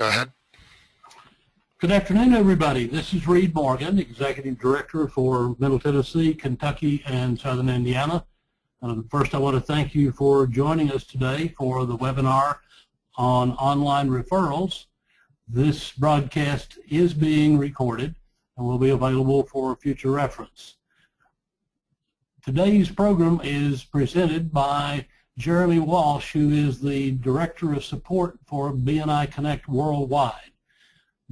Go ahead. Good afternoon, everybody. This is Reed Morgan, Executive Director for Middle Tennessee, Kentucky, and Southern Indiana. First, I want to thank you for joining us today for the webinar on online referrals. This broadcast is being recorded and will be available for future reference. Today's program is presented by Jeremy Walsh, who is the Director of Support for BNI Connect Worldwide.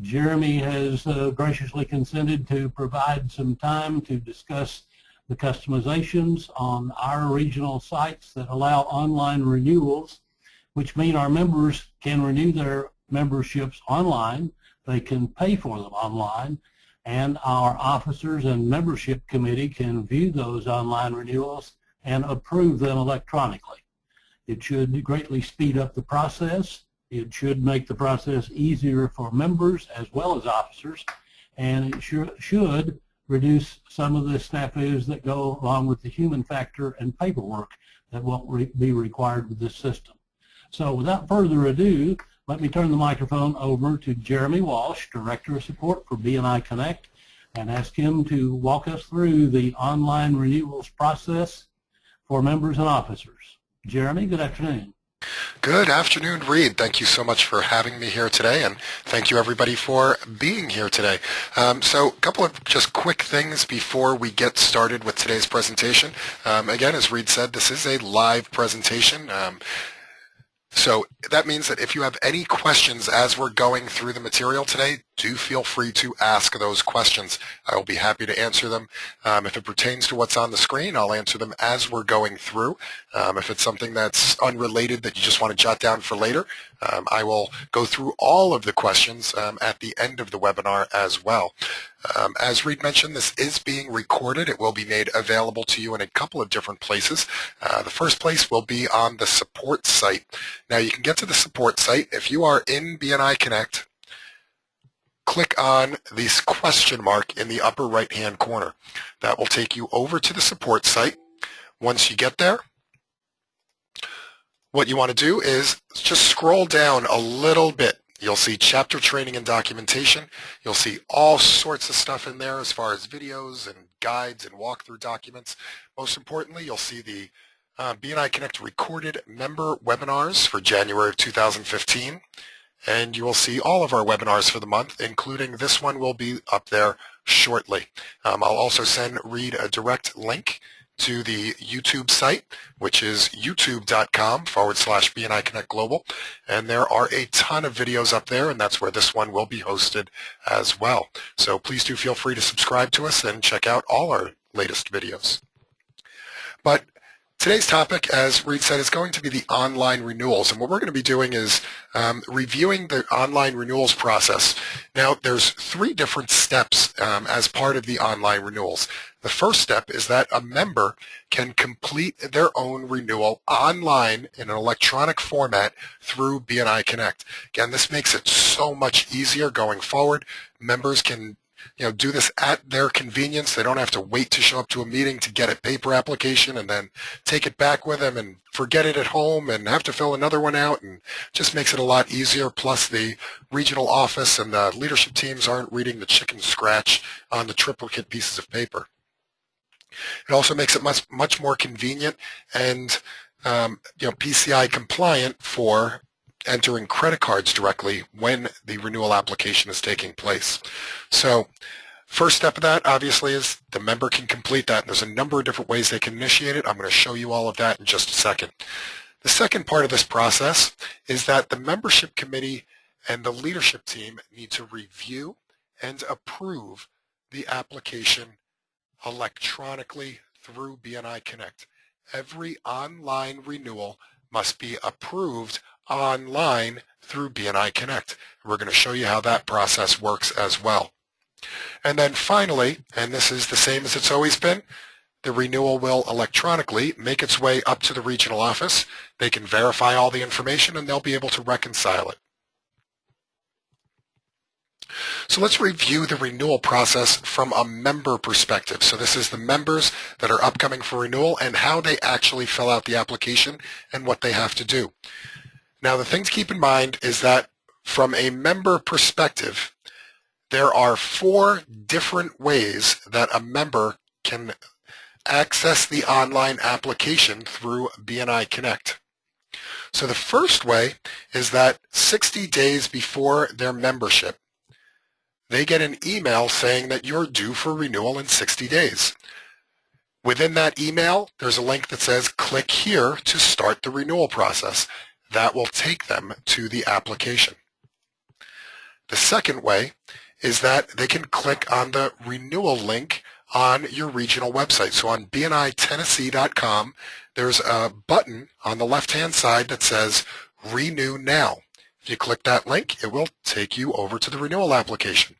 Jeremy has graciously consented to provide some time to discuss the customizations on our regional sites that allow online renewals, which mean our members can renew their memberships online, they can pay for them online, and our officers and membership committee can view those online renewals and approve them electronically. It should greatly speed up the process. It should make the process easier for members as well as officers, and it should reduce some of the snafus that go along with the human factor and paperwork that won't be required with this system. So without further ado, let me turn the microphone over to Jeremy Walsh, Director of Support for BNI Connect, and ask him to walk us through the online renewals process for members and officers. Jeremy, good afternoon. Good afternoon, Reed. Thank you so much for having me here today, and thank you everybody for being here today. So a couple of just quick things before we get started with today's presentation. Again, as Reed said, this is a live presentation. So that means that if you have any questions as we're going through the material today, do feel free to ask those questions. I will be happy to answer them. If it pertains to what's on the screen, I'll answer them as we're going through. If it's something that's unrelated that you just want to jot down for later, I will go through all of the questions at the end of the webinar as well. As Reed mentioned, this is being recorded. It will be made available to you in a couple of different places. The first place will be on the support site. Now, you can get to the support site. If you are in BNI Connect, click on this question mark in the upper right-hand corner. That will take you over to the support site. Once you get there, what you want to do is just scroll down a little bit. You'll see chapter training and documentation. You'll see all sorts of stuff in there as far as videos and guides and walkthrough documents. Most importantly, you'll see the BNI Connect recorded member webinars for January of 2015. And you will see all of our webinars for the month, including this one will be up there shortly. I'll also send Reed a direct link to the YouTube site, which is youtube.com/BNI Connect Global. And there are a ton of videos up there, and that's where this one will be hosted as well. So please do feel free to subscribe to us and check out all our latest videos. But today's topic, as Reed said, is going to be the online renewals. And what we're going to be doing is reviewing the online renewals process. Now, there's 3 different steps as part of the online renewals. The first step is that a member can complete their own renewal online in an electronic format through BNI Connect. Again, this makes it so much easier going forward. Members can do this at their convenience. They don't have to wait to show up to a meeting to get a paper application and then take it back with them and forget it at home and have to fill another one out, and just makes it a lot easier. Plus, the regional office and the leadership teams aren't reading the chicken scratch on the triplicate pieces of paper. It also makes it much more convenient and PCI compliant for entering credit cards directly when the renewal application is taking place. So first step of that, obviously, is the member can complete that. There's a number of different ways they can initiate it. I'm going to show you all of that in just a second. The second part of this process is that the membership committee and the leadership team need to review and approve the application electronically through BNI Connect. Every online renewal must be approved online through BNI Connect. We're going to show you how that process works as well. And then finally, and this is the same as it's always been, the renewal will electronically make its way up to the regional office. They can verify all the information and they'll be able to reconcile it. So let's review the renewal process from a member perspective. So this is the members that are upcoming for renewal and how they actually fill out the application and what they have to do. Now, the thing to keep in mind is that from a member perspective, there are 4 different ways that a member can access the online application through BNI Connect. So the first way is that 60 days before their membership, they get an email saying that you're due for renewal in 60 days. Within that email, there's a link that says click here to start the renewal process. That will take them to the application. The second way is that they can click on the renewal link on your regional website. So on BNITennessee.com, there's a button on the left-hand side that says Renew Now. If you click that link, it will take you over to the renewal application.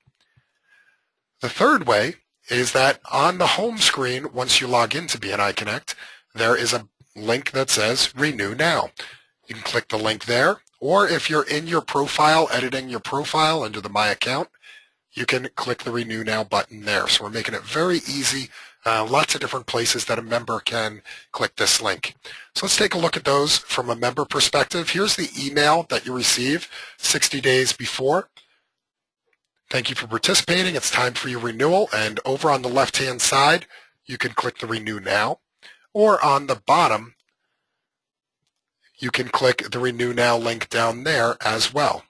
The third way is that on the home screen, once you log into BNI Connect, there is a link that says Renew Now. You can click the link there, or if you're in your profile, editing your profile under the My Account, you can click the Renew Now button there. So we're making it very easy. Lots of different places that a member can click this link. So let's take a look at those from a member perspective. Here's the email that you receive 60 days before. Thank you for participating. It's time for your renewal. And over on the left-hand side, you can click the Renew Now. Or on the bottom, you can click the Renew Now link down there as well.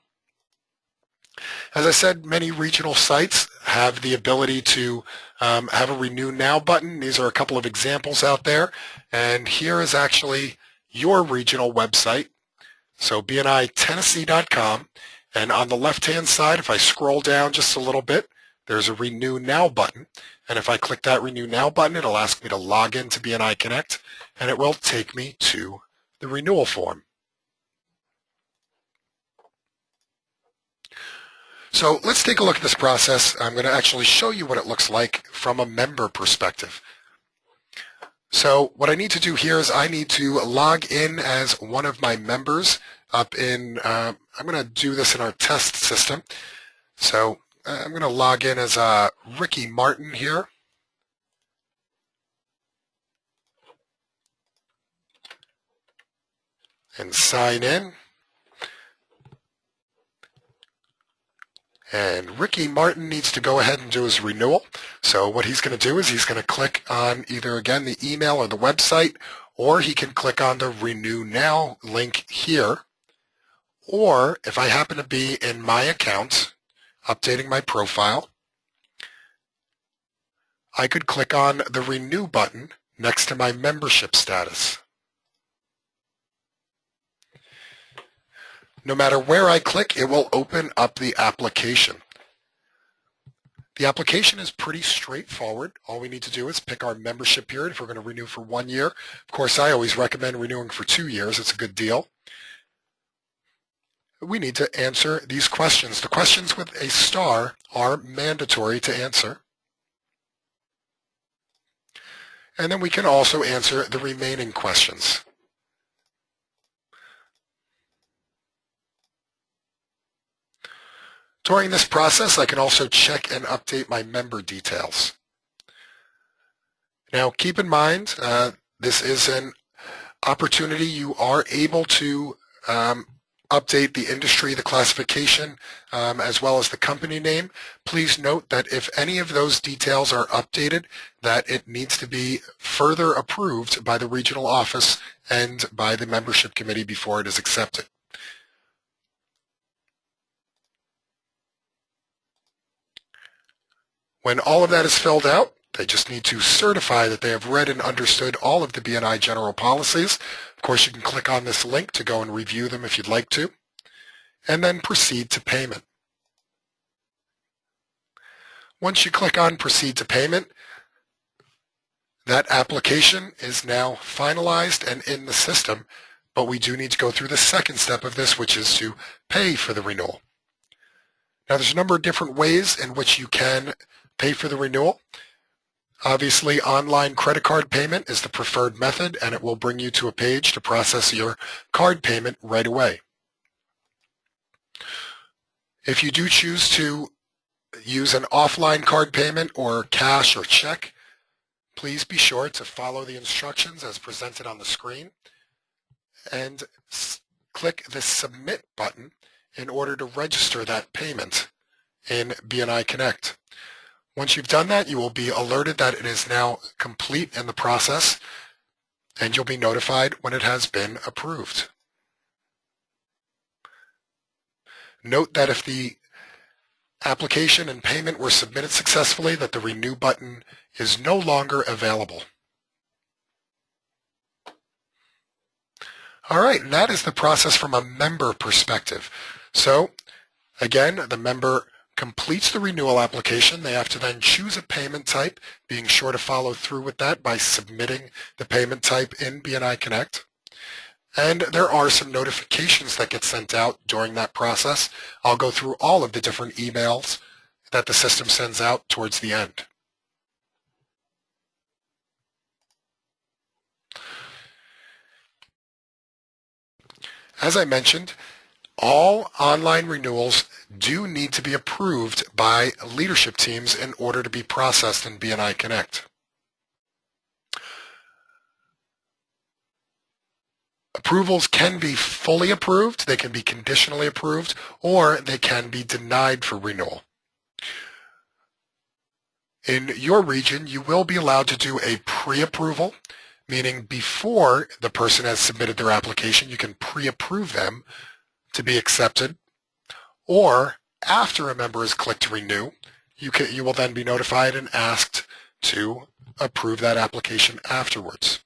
As I said, many regional sites have the ability to have a Renew Now button. These are a couple of examples out there. And here is actually your regional website. So BNITennessee.com. And on the left-hand side, if I scroll down just a little bit, there's a Renew Now button. And if I click that Renew Now button, it'll ask me to log into BNI Connect, and it will take me to the renewal form. So let's take a look at this process. I'm going to actually show you what it looks like from a member perspective. So what I need to do here is I need to log in as one of my members up in, I'm going to do this in our test system. So I'm going to log in as Ricky Martin here. And sign in. And Ricky Martin needs to go ahead and do his renewal. So what he's going to do is he's going to click on either, again, the email or the website, or he can click on the Renew Now link here. Or if I happen to be in my account, updating my profile, I could click on the Renew button next to my membership status. No matter where I click, it will open up the application. The application is pretty straightforward. All we need to do is pick our membership period if we're going to renew for 1 year. Of course, I always recommend renewing for 2 years. It's a good deal. We need to answer these questions. The questions with a star are mandatory to answer. And then we can also answer the remaining questions. During this process, I can also check and update my member details. Now, keep in mind, this is an opportunity. You are able to update the industry, the classification, as well as the company name. Please note that if any of those details are updated, that it needs to be further approved by the regional office and by the membership committee before it is accepted. When all of that is filled out, they just need to certify that they have read and understood all of the BNI general policies. Of course, you can click on this link to go and review them if you'd like to, and then proceed to payment. Once you click on Proceed to Payment, that application is now finalized and in the system, but we do need to go through the second step of this, which is to pay for the renewal. Now, there's a number of different ways in which you can pay for the renewal. Obviously, online credit card payment is the preferred method, and it will bring you to a page to process your card payment right away. If you do choose to use an offline card payment or cash or check, please be sure to follow the instructions as presented on the screen and click the Submit button in order to register that payment in BNI Connect. Once you've done that, you will be alerted that it is now complete in the process, and you'll be notified when it has been approved. Note that if the application and payment were submitted successfully, that the Renew button is no longer available. All right, and that is the process from a member perspective. So, again, the member completes the renewal application. They have to then choose a payment type, being sure to follow through with that by submitting the payment type in BNI Connect. And there are some notifications that get sent out during that process. I'll go through all of the different emails that the system sends out towards the end. As I mentioned, all online renewals do need to be approved by leadership teams in order to be processed in BNI Connect. Approvals can be fully approved, they can be conditionally approved, or they can be denied for renewal. In your region, you will be allowed to do a pre-approval, meaning before the person has submitted their application, you can pre-approve them to be accepted, or after a member has clicked renew, you will then be notified and asked to approve that application afterwards.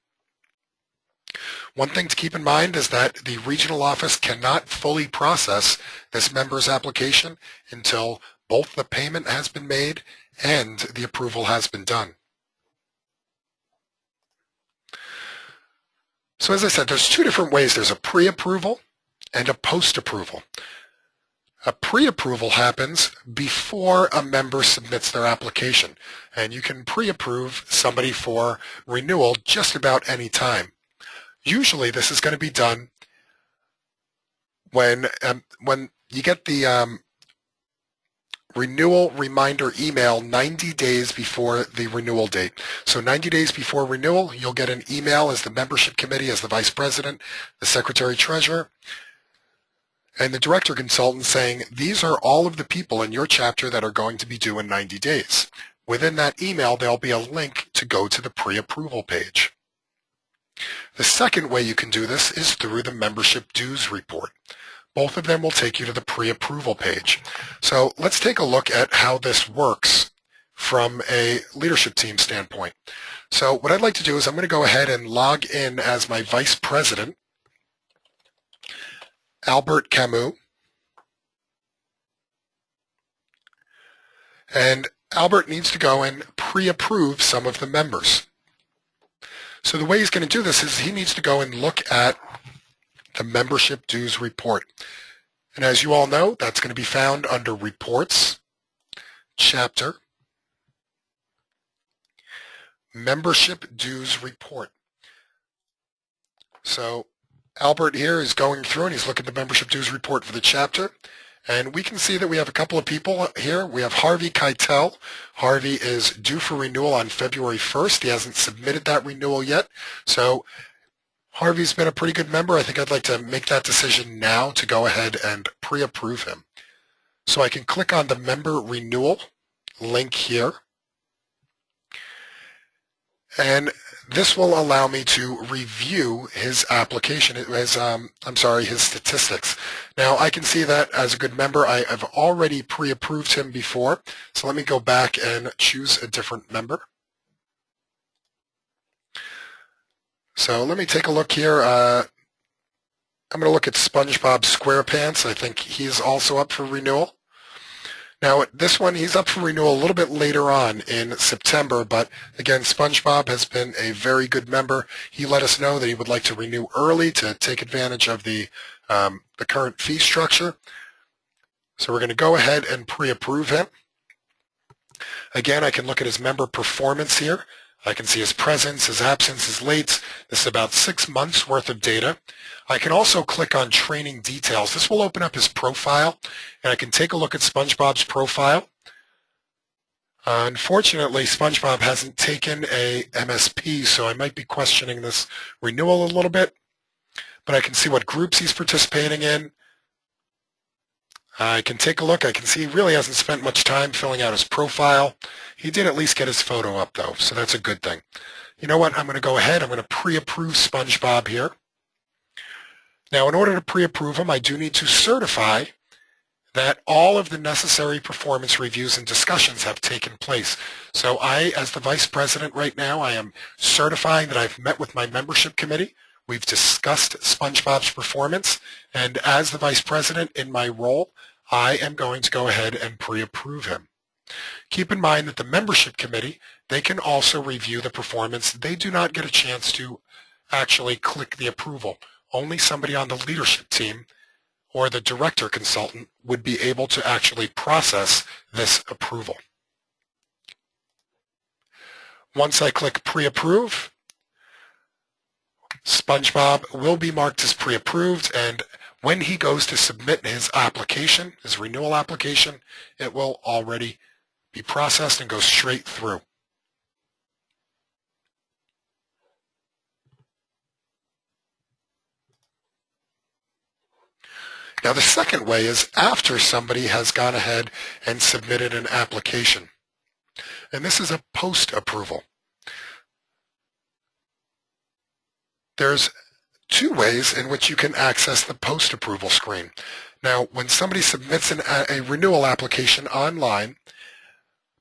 One thing to keep in mind is that the regional office cannot fully process this member's application until both the payment has been made and the approval has been done. So as I said, there's two different ways. There's a pre-approval and a post-approval. A pre-approval happens before a member submits their application, and you can pre-approve somebody for renewal just about any time. Usually this is going to be done when you get the renewal reminder email 90 days before the renewal date. So 90 days before renewal, you'll get an email as the membership committee, as the vice president, the secretary treasurer, and the director consultant saying, these are all of the people in your chapter that are going to be due in 90 days. Within that email, there'll be a link to go to the pre-approval page. The second way you can do this is through the membership dues report. Both of them will take you to the pre-approval page. So let's take a look at how this works from a leadership team standpoint. So what I'd like to do is I'm going to go ahead and log in as my vice president, Albert Camus. And Albert needs to go and pre-approve some of the members. So the way he's going to do this is he needs to go and look at the membership dues report. And as you all know, that's going to be found under Reports, Chapter, Membership Dues Report. So Albert here is going through and he's looking at the membership dues report for the chapter. And we can see that we have a couple of people here. We have Harvey Keitel. Harvey is due for renewal on February 1st. He hasn't submitted that renewal yet. So Harvey's been a pretty good member. I think I'd like to make that decision now to go ahead and pre-approve him. So I can click on the member renewal link here. And this will allow me to review his application, his statistics. Now I can see that as a good member, I have already pre-approved him before. So let me go back and choose a different member. So let me take a look here. I'm going to look at SpongeBob SquarePants. I think he's also up for renewal. Now, this one, he's up for renewal a little bit later on in September, but again, SpongeBob has been a very good member. He let us know that he would like to renew early to take advantage of the current fee structure. So we're going to go ahead and pre-approve him. Again, I can look at his member performance here. I can see his presence, his absence, his lates. This is about 6 months worth of data. I can also click on training details. This will open up his profile, and I can take a look at SpongeBob's profile. Unfortunately, SpongeBob hasn't taken a MSP, so I might be questioning this renewal a little bit. But I can see what groups he's participating in. I can take a look. I can see he really hasn't spent much time filling out his profile. He did at least get his photo up, though, so that's a good thing. You know what? I'm going to go ahead. I'm going to pre-approve SpongeBob here. Now, in order to pre-approve him, I do need to certify that all of the necessary performance reviews and discussions have taken place. So I, as the Vice President right now, I am certifying that I've met with my membership committee. We've discussed SpongeBob's performance, and as the Vice President in my role, I am going to go ahead and pre-approve him. Keep in mind that the membership committee, they can also review the performance. They do not get a chance to actually click the approval. Only somebody on the leadership team or the director consultant would be able to actually process this approval. Once I click pre-approve, SpongeBob will be marked as pre-approved, and when he goes to submit his application, his renewal application, it will already be processed and go straight through. Now, the second way is after somebody has gone ahead and submitted an application. And this is a post-approval. There's two ways in which you can access the post-approval screen. Now, when somebody submits a renewal application online,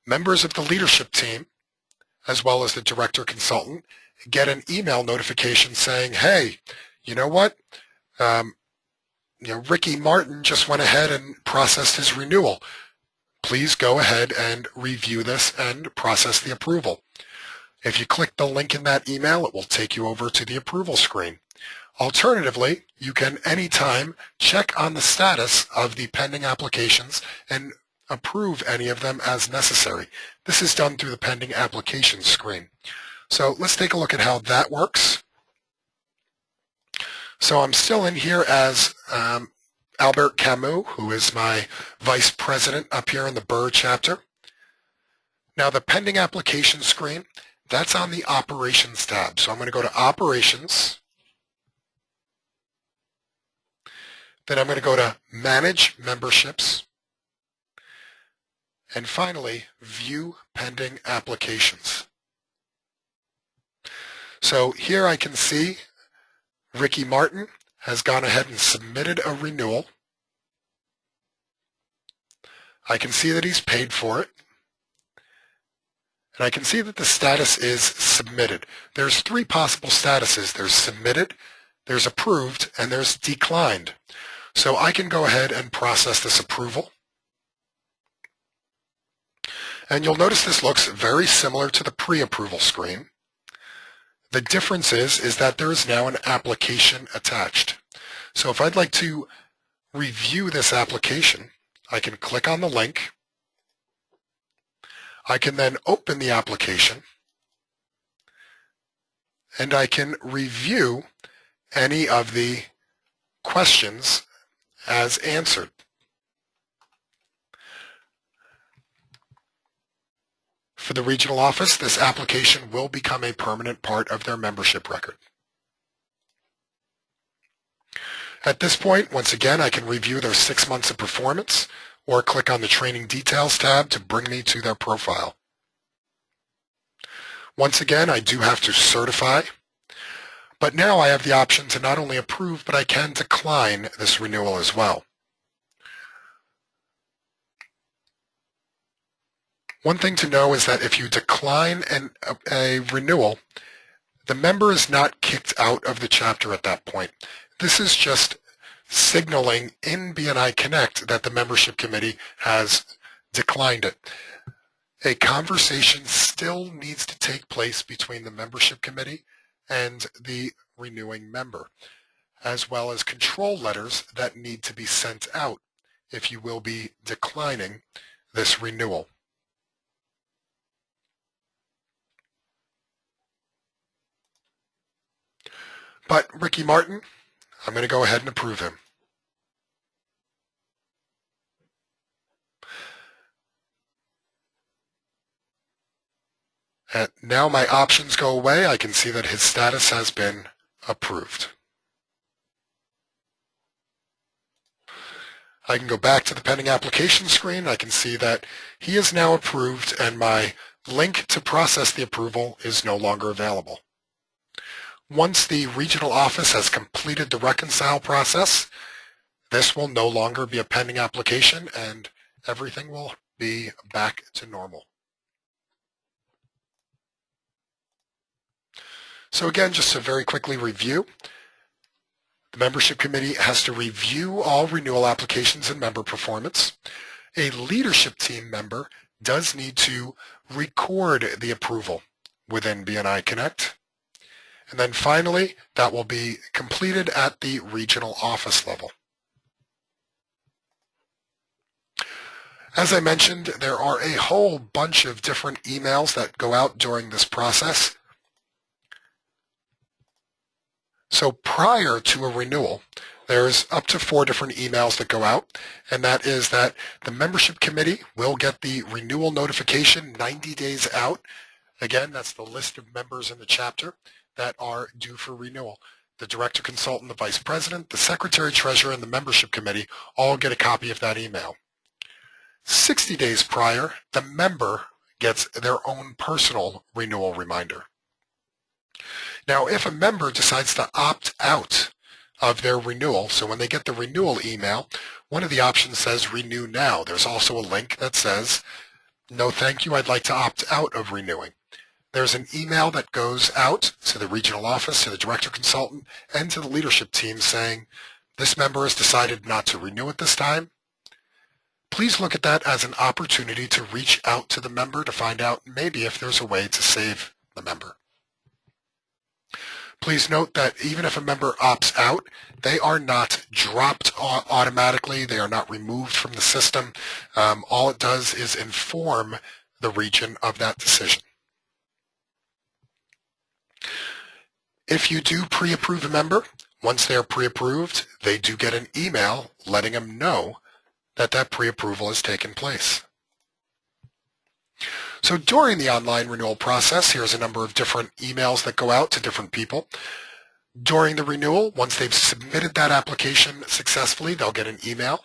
members of the leadership team, as well as the director consultant, get an email notification saying, hey, you know what? Ricky Martin just went ahead and processed his renewal. Please go ahead and review this and process the approval. If you click the link in that email, it will take you over to the approval screen. Alternatively, you can anytime check on the status of the pending applications and approve any of them as necessary. This is done through the pending applications screen. So let's take a look at how that works. So I'm still in here as Albert Camus, who is my vice president up here in the Burr chapter. Now the pending application screen, that's on the Operations tab. So I'm going to go to Operations. Then I'm going to go to Manage Memberships. And finally, View Pending Applications. So here I can see Ricky Martin has gone ahead and submitted a renewal. I can see that he's paid for it. And I can see that the status is submitted. There's three possible statuses. There's submitted, there's approved, and there's declined. So I can go ahead and process this approval. And you'll notice this looks very similar to the pre-approval screen. The difference is that there is now an application attached. So if I'd like to review this application, I can click on the link. I can then open the application, and I can review any of the questions as answered. For the regional office, this application will become a permanent part of their membership record. At this point, once again, I can review their 6 months of performance or click on the Training Details tab to bring me to their profile. Once again, I do have to certify, but now I have the option to not only approve, but I can decline this renewal as well. One thing to know is that if you decline a renewal, the member is not kicked out of the chapter at that point. This is just signaling in BNI Connect that the membership committee has declined it. A conversation still needs to take place between the membership committee and the renewing member, as well as control letters that need to be sent out if you will be declining this renewal. But Ricky Martin, I'm going to go ahead and approve him. And now my options go away. I can see that his status has been approved. I can go back to the pending application screen. I can see that he is now approved and my link to process the approval is no longer available. Once the regional office has completed the reconcile process, this will no longer be a pending application and everything will be back to normal. So again, just to very quickly review, the membership committee has to review all renewal applications and member performance. A leadership team member does need to record the approval within BNI Connect. And then finally, that will be completed at the regional office level. As I mentioned, there are a whole bunch of different emails that go out during this process. So prior to a renewal, there's up to 4 different emails that go out, and that is that the membership committee will get the renewal notification 90 days out. Again, that's the list of members in the chapter that are due for renewal. The director consultant, the vice president, the secretary treasurer, and the membership committee all get a copy of that email. 60 days prior, the member gets their own personal renewal reminder. Now, if a member decides to opt out of their renewal, so when they get the renewal email, one of the options says Renew Now. There's also a link that says, no thank you, I'd like to opt out of renewing. There's an email that goes out to the regional office, to the director consultant, and to the leadership team saying, this member has decided not to renew at this time. Please look at that as an opportunity to reach out to the member to find out maybe if there's a way to save the member. Please note that even if a member opts out, they are not dropped automatically. They are not removed from the system. All it does is inform the region of that decision. If you do pre-approve a member, once they're pre-approved, they do get an email letting them know that that pre-approval has taken place. So during the online renewal process, here's a number of different emails that go out to different people. During the renewal, once they've submitted that application successfully, they'll get an email.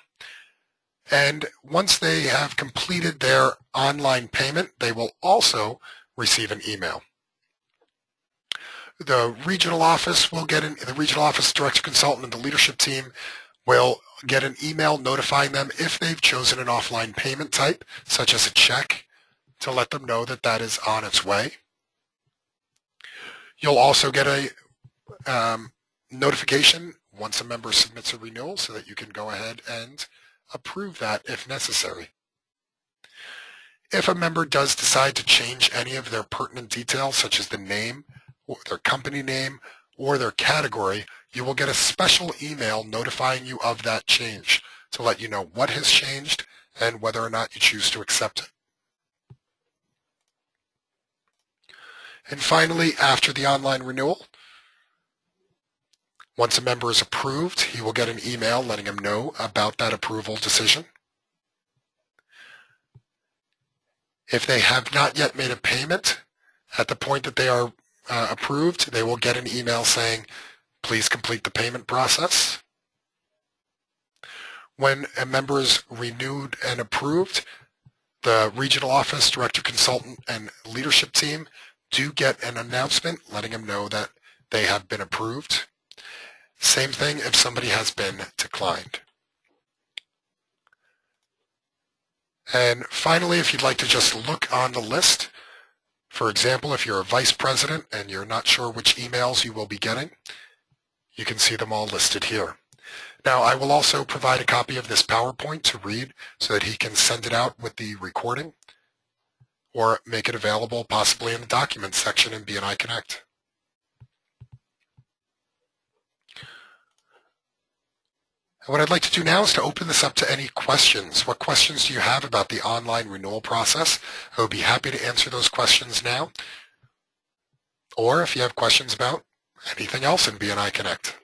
And once they have completed their online payment, they will also receive an email. The regional office will get the regional office director consultant and the leadership team will get an email notifying them if they've chosen an offline payment type, such as a check, to let them know that that is on its way. You'll also get a notification once a member submits a renewal so that you can go ahead and approve that if necessary. If a member does decide to change any of their pertinent details, such as the name, or their company name, or their category, you will get a special email notifying you of that change to let you know what has changed and whether or not you choose to accept it. And finally, after the online renewal, once a member is approved, he will get an email letting him know about that approval decision. If they have not yet made a payment, at the point that they are approved, they will get an email saying, please complete the payment process. When a member is renewed and approved, the regional office, director consultant, and leadership team do get an announcement letting them know that they have been approved. Same thing if somebody has been declined. And finally, if you'd like to just look on the list, for example, if you're a vice president and you're not sure which emails you will be getting, you can see them all listed here. Now, I will also provide a copy of this PowerPoint to read so that he can send it out with the recording or make it available possibly in the documents section in BNI Connect. And what I'd like to do now is to open this up to any questions. What questions do you have about the online renewal process? I would be happy to answer those questions now. Or if you have questions about anything else in BNI Connect.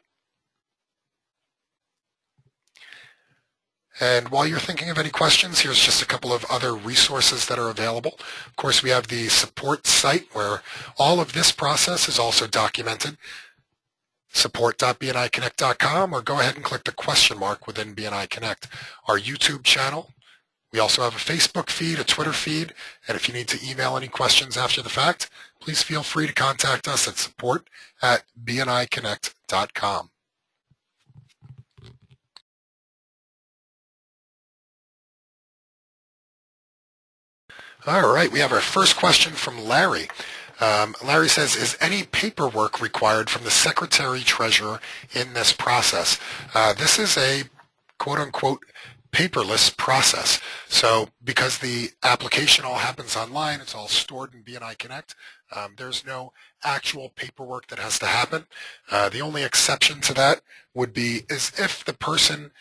And while you're thinking of any questions, here's just a couple of other resources that are available. Of course, we have the support site where all of this process is also documented. support.bniconnect.com, or go ahead and click the question mark within BNI Connect. Our YouTube channel. We also have a Facebook feed, a Twitter feed, and if you need to email any questions after the fact, please feel free to contact us at support@bniconnect.com. All right, we have our first question from Larry. Larry says, is any paperwork required from the Secretary-Treasurer in this process? This is a quote-unquote paperless process. So because the application all happens online, it's all stored in BNI Connect, there's no actual paperwork that has to happen. The only exception to that would be is if the person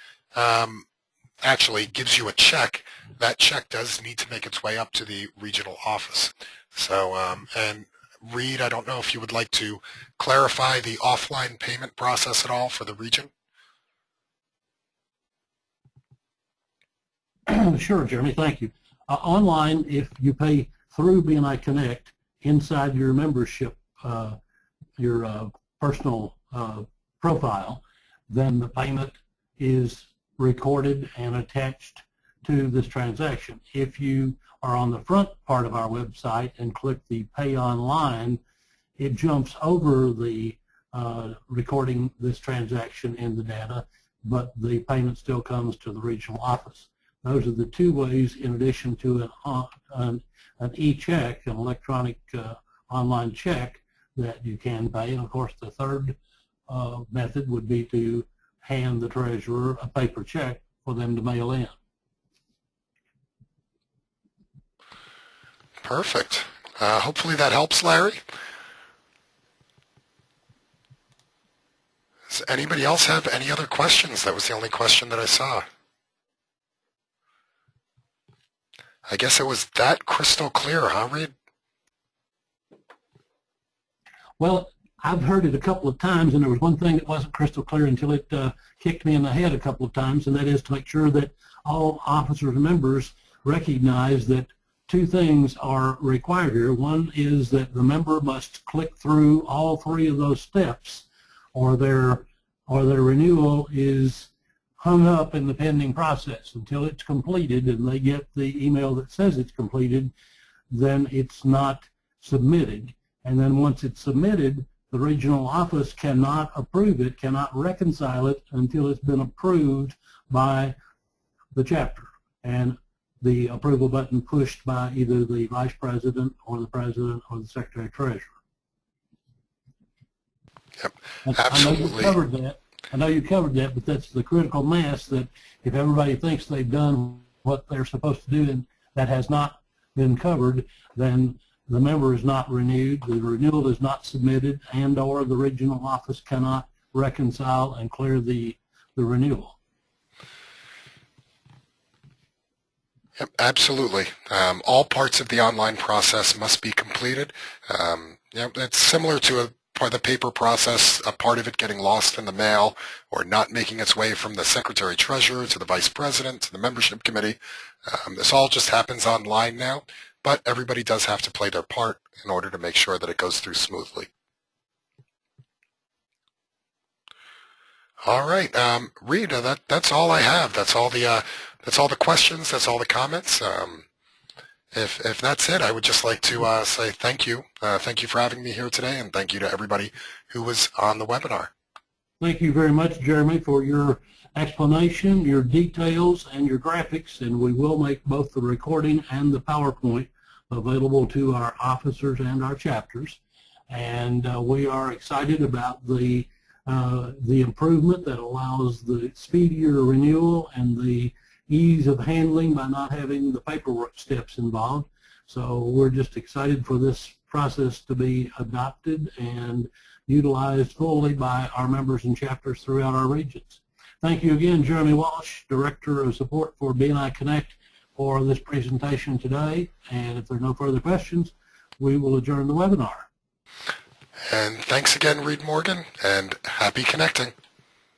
actually gives you a check, that check does need to make its way up to the regional office. So, and Reed, I don't know if you would like to clarify the offline payment process at all for the region? Sure, Jeremy, thank you. Online, if you pay through BNI Connect inside your membership, your personal profile, then the payment is recorded and attached to this transaction. If you are on the front part of our website and click the Pay Online, it jumps over the recording this transaction in the data, but the payment still comes to the regional office. Those are the two ways, in addition to an e-check, an electronic online check, that you can pay. And of course, the third method would be to hand the treasurer a paper check for them to mail in. Perfect. Hopefully that helps, Larry. Does anybody else have any other questions? That was the only question that I saw. I guess it was that crystal clear, huh, Reed? Well, I've heard it a couple of times, and there was one thing that wasn't crystal clear until it kicked me in the head a couple of times, and that is to make sure that all officers and members recognize that two things are required here. One is that the member must click through all three of those steps, or their renewal is hung up in the pending process until it's completed and they get the email that says it's completed. Then it's not submitted, and then once it's submitted, the regional office cannot approve it, cannot reconcile it until it's been approved by the chapter and the approval button pushed by either the vice president or the president or the secretary treasurer. Yep, absolutely. I know you covered that, but that's the critical mass, that if everybody thinks they've done what they're supposed to do and that has not been covered, then the member is not renewed, the renewal is not submitted, and or the regional office cannot reconcile and clear the renewal. Yep, absolutely. All parts of the online process must be completed. It's similar to the paper process, a part of it getting lost in the mail or not making its way from the secretary treasurer to the vice president to the membership committee. This all just happens online now, but everybody does have to play their part in order to make sure that it goes through smoothly. All right, Reed, that's all I have. That's all the questions. That's all the comments. If that's it, I would just like to say thank you. Thank you for having me here today, and thank you to everybody who was on the webinar. Thank you very much, Jeremy, for your explanation, your details, and your graphics, and we will make both the recording and the PowerPoint available to our officers and our chapters. And we are excited about the improvement that allows the speedier renewal and the ease of handling by not having the paperwork steps involved. So we're just excited for this process to be adopted and utilized fully by our members and chapters throughout our regions. Thank you again, Jeremy Walsh, Director of Support for BNI Connect, for this presentation today. And if there are no further questions, we will adjourn the webinar. And thanks again, Reed Morgan, and happy connecting.